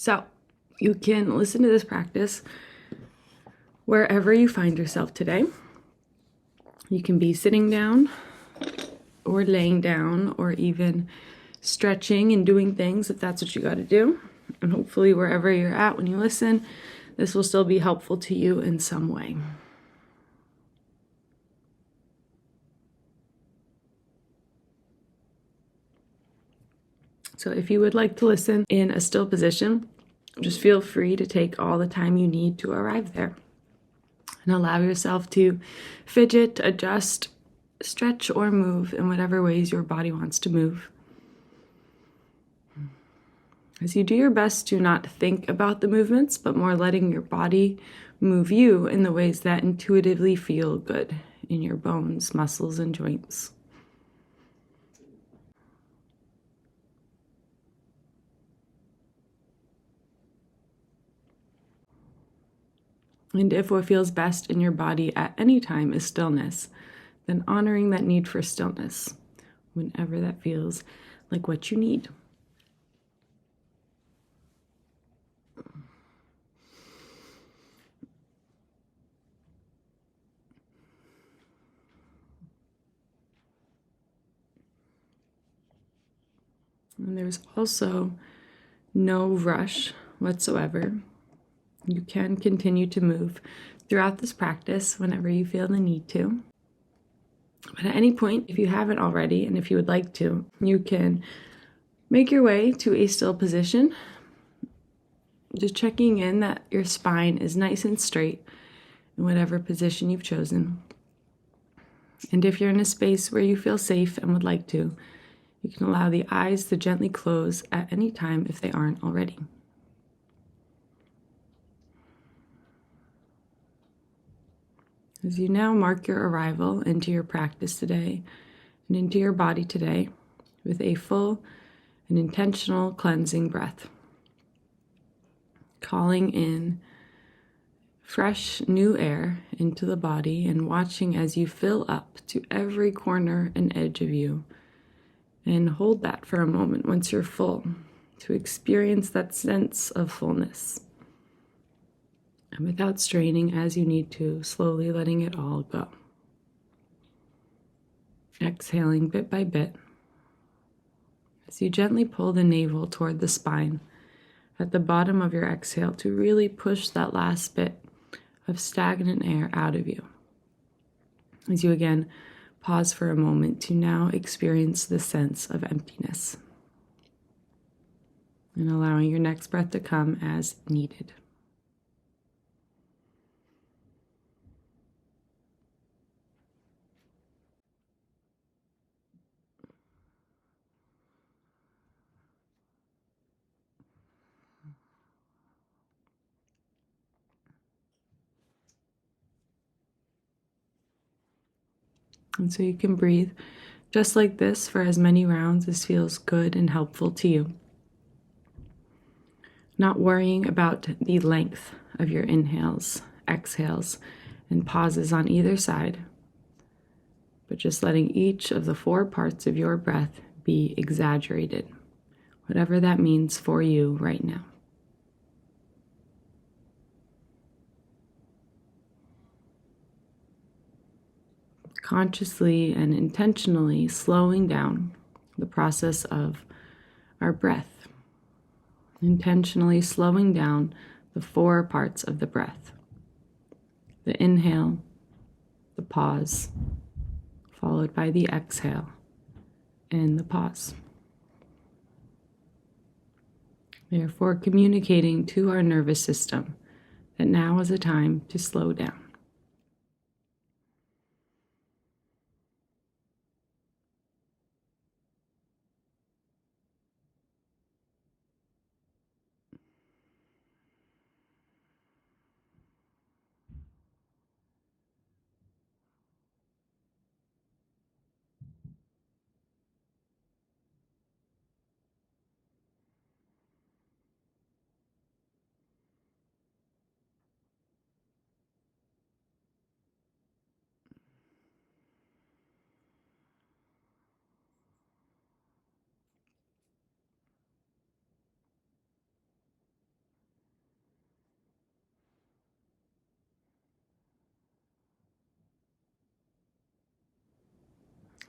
So you can listen to this practice wherever you find yourself today. You can be sitting down or laying down or even stretching and doing things if that's what you got to do. And hopefully wherever you're at when you listen, this will still be helpful to you in some way. So if you would like to listen in a still position, just feel free to take all the time you need to arrive there. And allow yourself to fidget, adjust, stretch, or move in whatever ways your body wants to move. As you do your best to not think about the movements, but more letting your body move you in the ways that intuitively feel good in your bones, muscles, and joints. And if what feels best in your body at any time is stillness, then honoring that need for stillness whenever that feels like what you need. And there's also no rush whatsoever. You can continue to move throughout this practice whenever you feel the need to. But at any point, if you haven't already, and if you would like to, you can make your way to a still position, just checking in that your spine is nice and straight in whatever position you've chosen. And if you're in a space where you feel safe and would like to, you can allow the eyes to gently close at any time if they aren't already. As you now mark your arrival into your practice today and into your body today with a full and intentional cleansing breath, calling in fresh new air into the body and watching as you fill up to every corner and edge of you. And hold that for a moment once you're full to experience that sense of fullness. And without straining as you need to, slowly letting it all go. Exhaling bit by bit as you gently pull the navel toward the spine at the bottom of your exhale to really push that last bit of stagnant air out of you. As you again pause for a moment to now experience the sense of emptiness. And allowing your next breath to come as needed. And so you can breathe just like this for as many rounds as feels good and helpful to you. Not worrying about the length of your inhales, exhales, and pauses on either side, but just letting each of the 4 parts of your breath be exaggerated, whatever that means for you right now. Consciously and intentionally slowing down the process of our breath. Intentionally slowing down the 4 parts of the breath. The inhale, the pause, followed by the exhale, and the pause. Therefore, communicating to our nervous system that now is a time to slow down.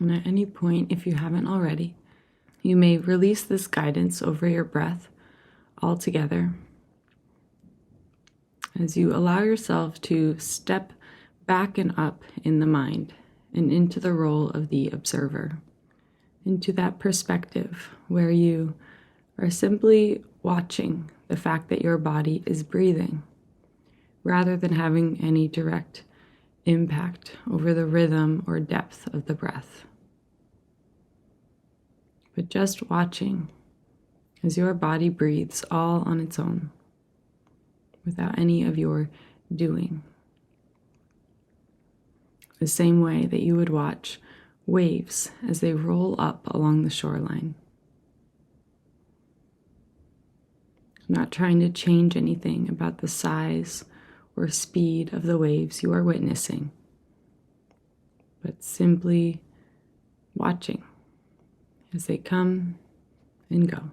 And at any point, if you haven't already, you may release this guidance over your breath altogether as you allow yourself to step back and up in the mind and into the role of the observer, into that perspective where you are simply watching the fact that your body is breathing rather than having any direct impact over the rhythm or depth of the breath. But just watching as your body breathes all on its own without any of your doing. The same way that you would watch waves as they roll up along the shoreline. Not trying to change anything about the size or speed of the waves you are witnessing, but simply watching as they come and go.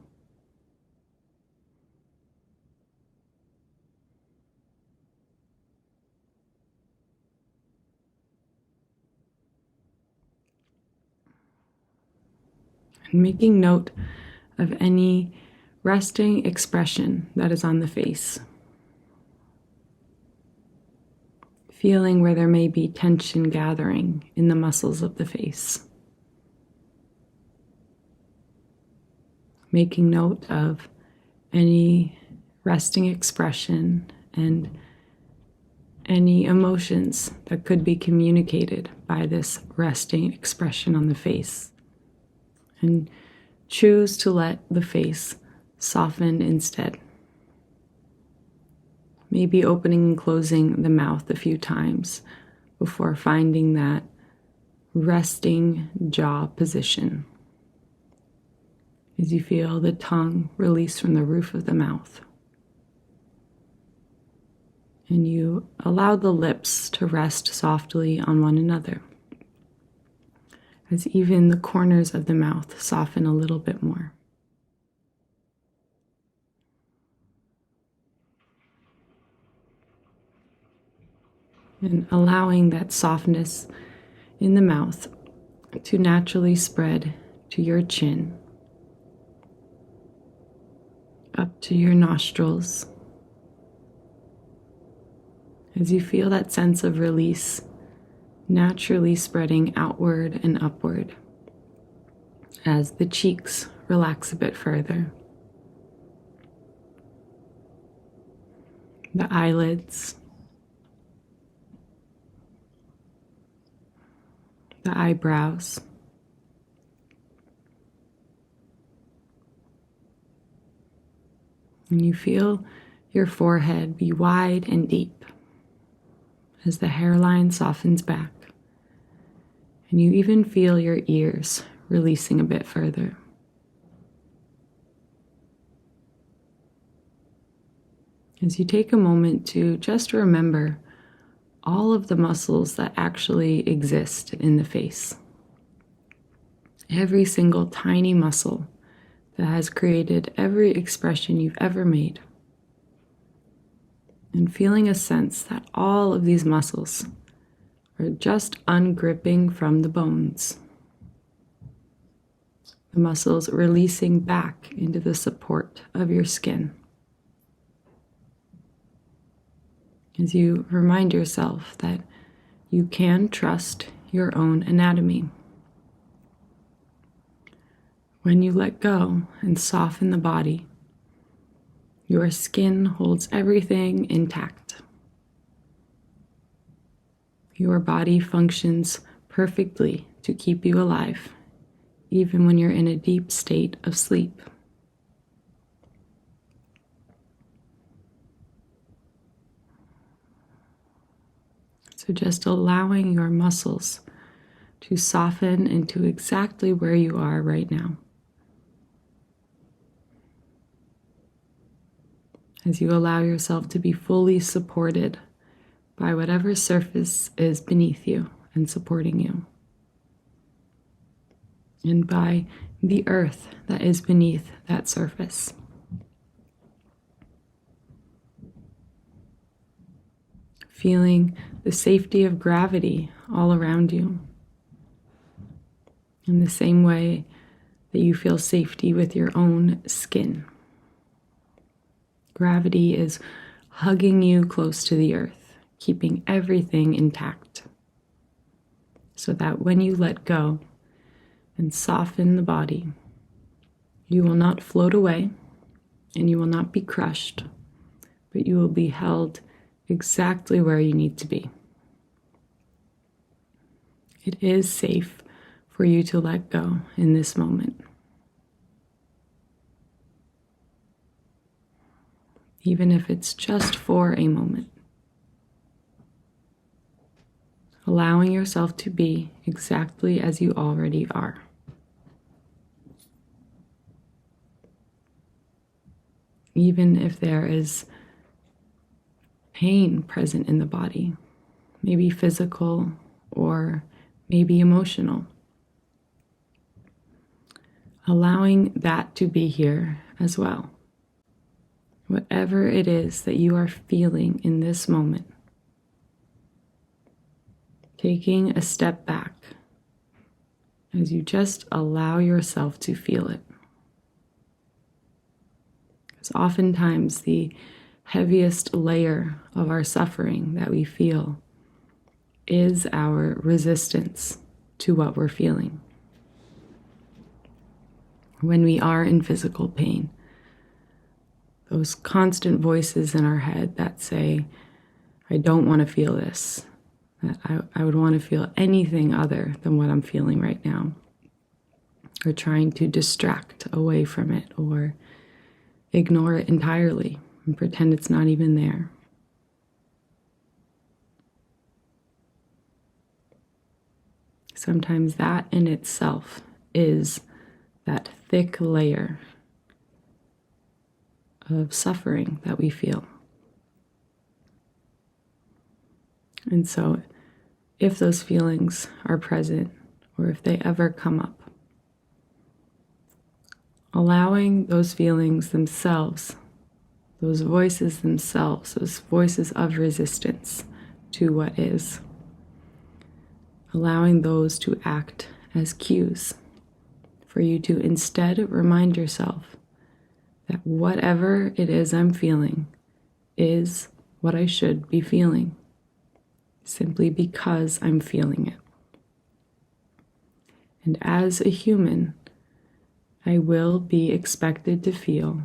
And making note of any resting expression that is on the face. Feeling where there may be tension gathering in the muscles of the face. Making note of any resting expression and any emotions that could be communicated by this resting expression on the face. And choose to let the face soften instead. Maybe opening and closing the mouth a few times before finding that resting jaw position. As you feel the tongue release from the roof of the mouth. And you allow the lips to rest softly on one another, as even the corners of the mouth soften a little bit more. And allowing that softness in the mouth to naturally spread to your chin, up to your nostrils, as you feel that sense of release naturally spreading outward and upward as the cheeks relax a bit further. The eyelids, the eyebrows, and you feel your forehead be wide and deep as the hairline softens back. And you even feel your ears releasing a bit further. As you take a moment to just remember all of the muscles that actually exist in the face. Every single tiny muscle that has created every expression you've ever made. And feeling a sense that all of these muscles are just ungripping from the bones. The muscles releasing back into the support of your skin. As you remind yourself that you can trust your own anatomy. When you let go and soften the body, your skin holds everything intact. Your body functions perfectly to keep you alive, even when you're in a deep state of sleep. So just allowing your muscles to soften into exactly where you are right now. As you allow yourself to be fully supported by whatever surface is beneath you and supporting you. And by the earth that is beneath that surface. Feeling the safety of gravity all around you. in the same way that you feel safety with your own skin. Gravity is hugging you close to the earth, keeping everything intact, so that when you let go and soften the body, you will not float away and you will not be crushed, but you will be held exactly where you need to be. It is safe for you to let go in this moment. Even if it's just for a moment. Allowing yourself to be exactly as you already are. Even if there is pain present in the body, maybe physical or maybe emotional. Allowing that to be here as well. Whatever it is that you are feeling in this moment, taking a step back as you just allow yourself to feel it. Because oftentimes the heaviest layer of our suffering that we feel is our resistance to what we're feeling. When we are in physical pain, those constant voices in our head that say, I don't want to feel this, that I would want to feel anything other than what I'm feeling right now, or trying to distract away from it or ignore it entirely and pretend it's not even there. Sometimes that in itself is that thick layer of suffering that we feel. And so if those feelings are present, or if they ever come up, allowing those feelings themselves, those voices themselves, those voices of resistance to what is, allowing those to act as cues for you to instead remind yourself that whatever it is I'm feeling is what I should be feeling, simply because I'm feeling it. And as a human, I will be expected to feel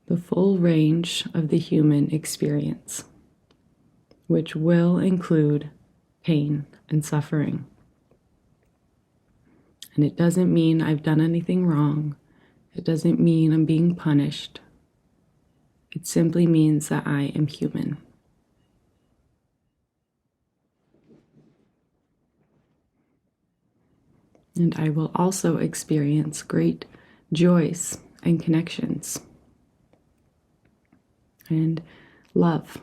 the full range of the human experience, which will include pain and suffering. And it doesn't mean I've done anything wrong. It doesn't mean I'm being punished. It simply means that I am human. And I will also experience great joys and connections and love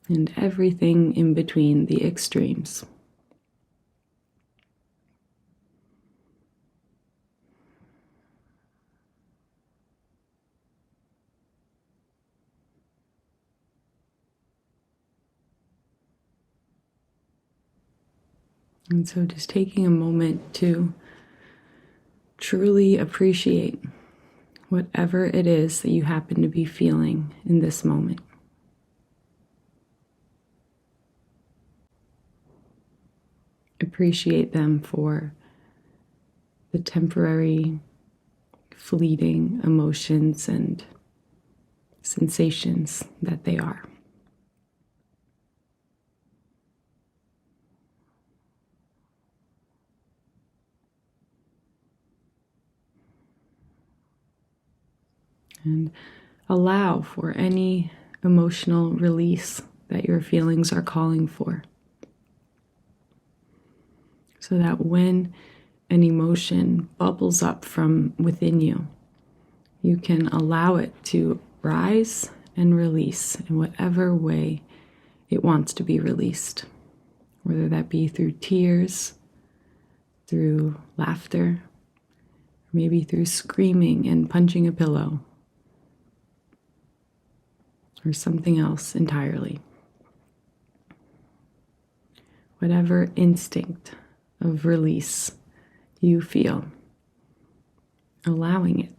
and everything in between the extremes. And so just taking a moment to truly appreciate whatever it is that you happen to be feeling in this moment. Appreciate them for the temporary, fleeting emotions and sensations that they are. And allow for any emotional release that your feelings are calling for. So that when an emotion bubbles up from within you, you can allow it to rise and release in whatever way it wants to be released, whether that be through tears, through laughter, or maybe through screaming and punching a pillow, or something else entirely. whatever instinct of release you feel, allowing it.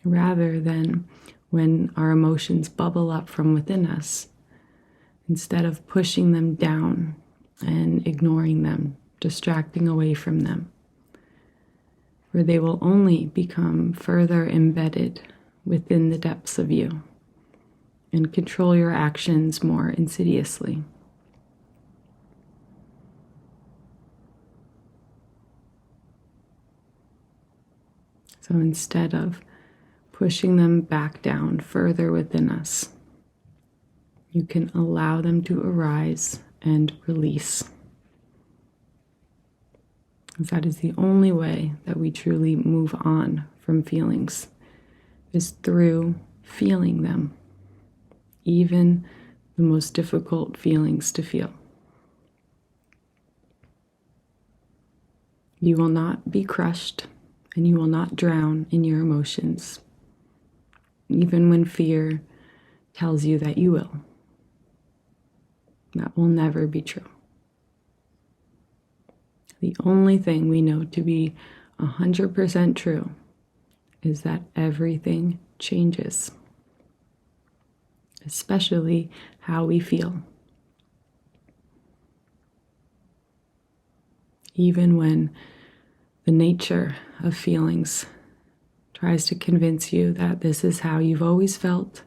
Rather than when our emotions bubble up from within us, instead of pushing them down and ignoring them, distracting away from them, where they will only become further embedded within the depths of you and control your actions more insidiously. So instead of pushing them back down further within us, you can allow them to arise and release. That is the only way that we truly move on from feelings, is through feeling them, even the most difficult feelings to feel. You will not be crushed and you will not drown in your emotions, even when fear tells you that you will. That will never be true. The only thing we know to be 100% true is that everything changes, especially how we feel. Even when the nature of feelings tries to convince you that this is how you've always felt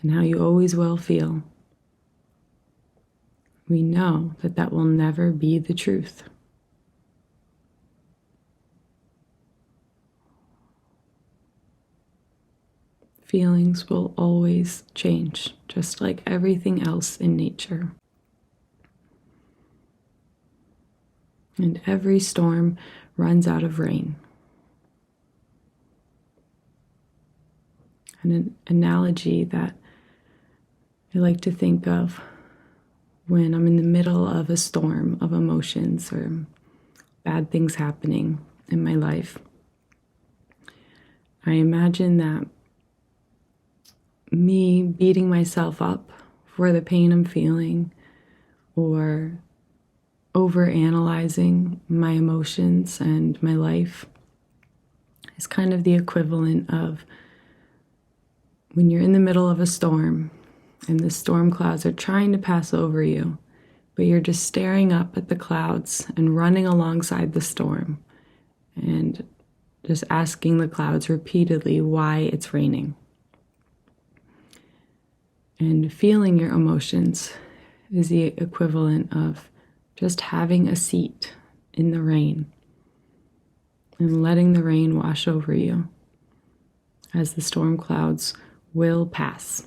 and how you always will feel, we know that that will never be the truth. Feelings will always change, just like everything else in nature. And every storm runs out of rain. An analogy that I like to think of when I'm in the middle of a storm of emotions or bad things happening in my life, I imagine that me beating myself up for the pain I'm feeling or overanalyzing my emotions and my life is kind of the equivalent of when you're in the middle of a storm and the storm clouds are trying to pass over you, but you're just staring up at the clouds and running alongside the storm and just asking the clouds repeatedly why it's raining. And feeling your emotions is the equivalent of just having a seat in the rain and letting the rain wash over you as the storm clouds will pass.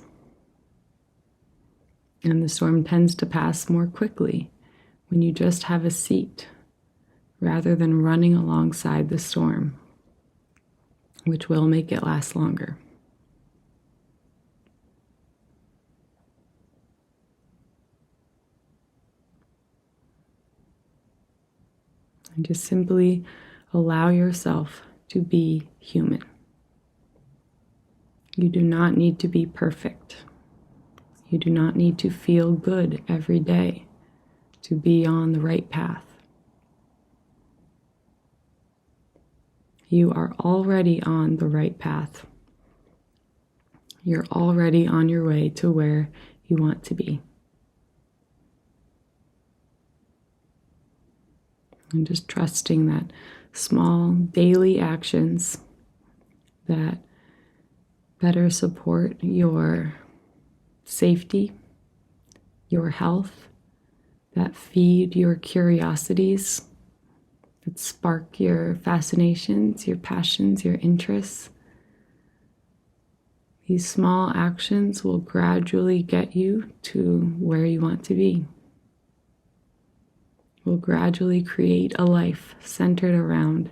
And the storm tends to pass more quickly when you just have a seat rather than running alongside the storm, which will make it last longer. And just simply allow yourself to be human. You do not need to be perfect. You do not need to feel good every day to be on the right path. You are already on the right path. You're already on your way to where you want to be. And just trusting that small daily actions that better support your safety, your health, that feed your curiosities, that spark your fascinations, your passions, your interests. These small actions will gradually get you to where you want to be. Will gradually create a life centered around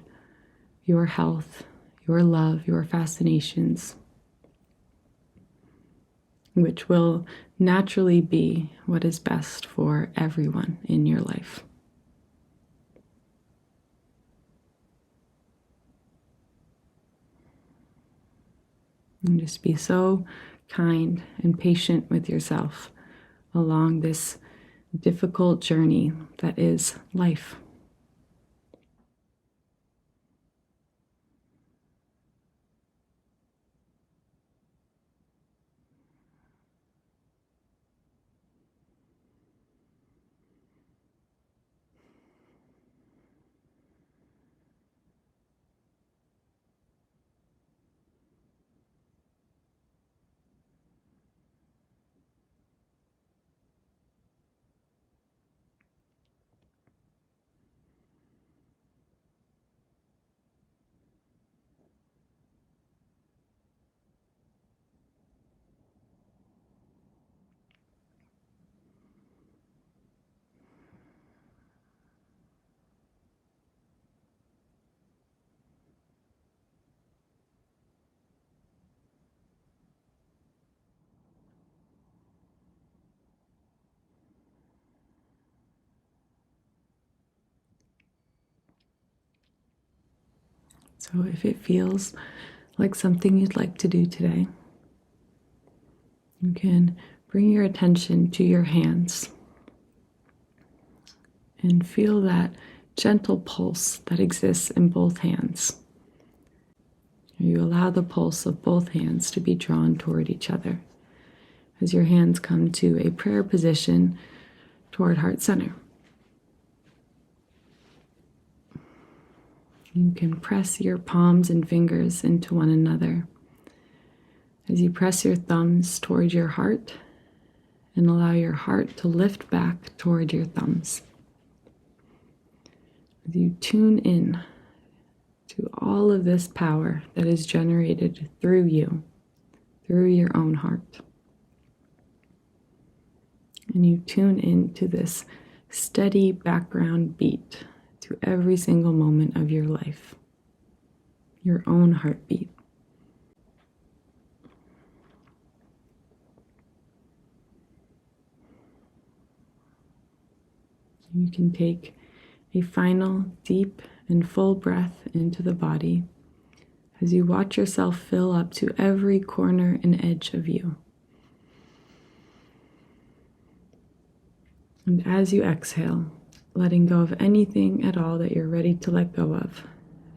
your health, your love, your fascinations, which will naturally be what is best for everyone in your life. And just be so kind, and patient with yourself along this difficult journey that is life. So if it feels like something you'd like to do today, you can bring your attention to your hands and feel that gentle pulse that exists in both hands. You allow the pulse of both hands to be drawn toward each other as your hands come to a prayer position toward heart center. You can press your palms and fingers into one another as you press your thumbs toward your heart and allow your heart to lift back toward your thumbs. As you tune in to all of this power that is generated through you, through your own heart. And you tune into this steady background beat to every single moment of your life, your own heartbeat. You can take a final deep and full breath into the body as you watch yourself fill up to every corner and edge of you. And as you exhale, letting go of anything at all that you're ready to let go of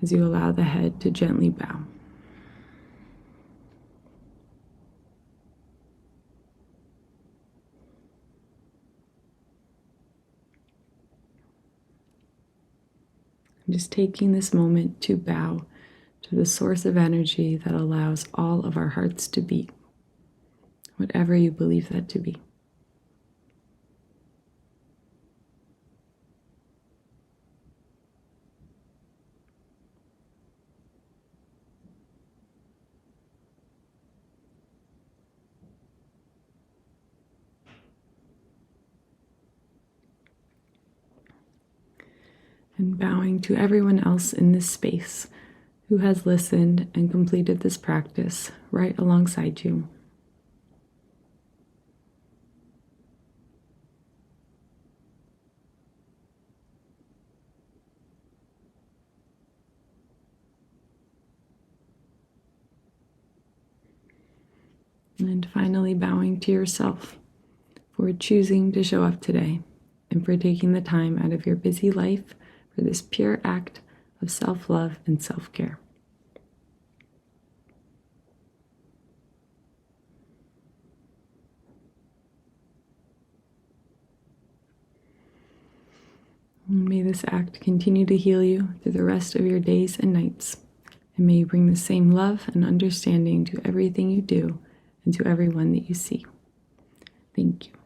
as you allow the head to gently bow. Just taking this moment to bow to the source of energy that allows all of our hearts to beat, whatever you believe that to be. And bowing to everyone else in this space who has listened and completed this practice right alongside you. And finally, bowing to yourself for choosing to show up today and for taking the time out of your busy life for this pure act of self-love and self-care. May this act continue to heal you through the rest of your days and nights. And may you bring the same love and understanding to everything you do and to everyone that you see. Thank you.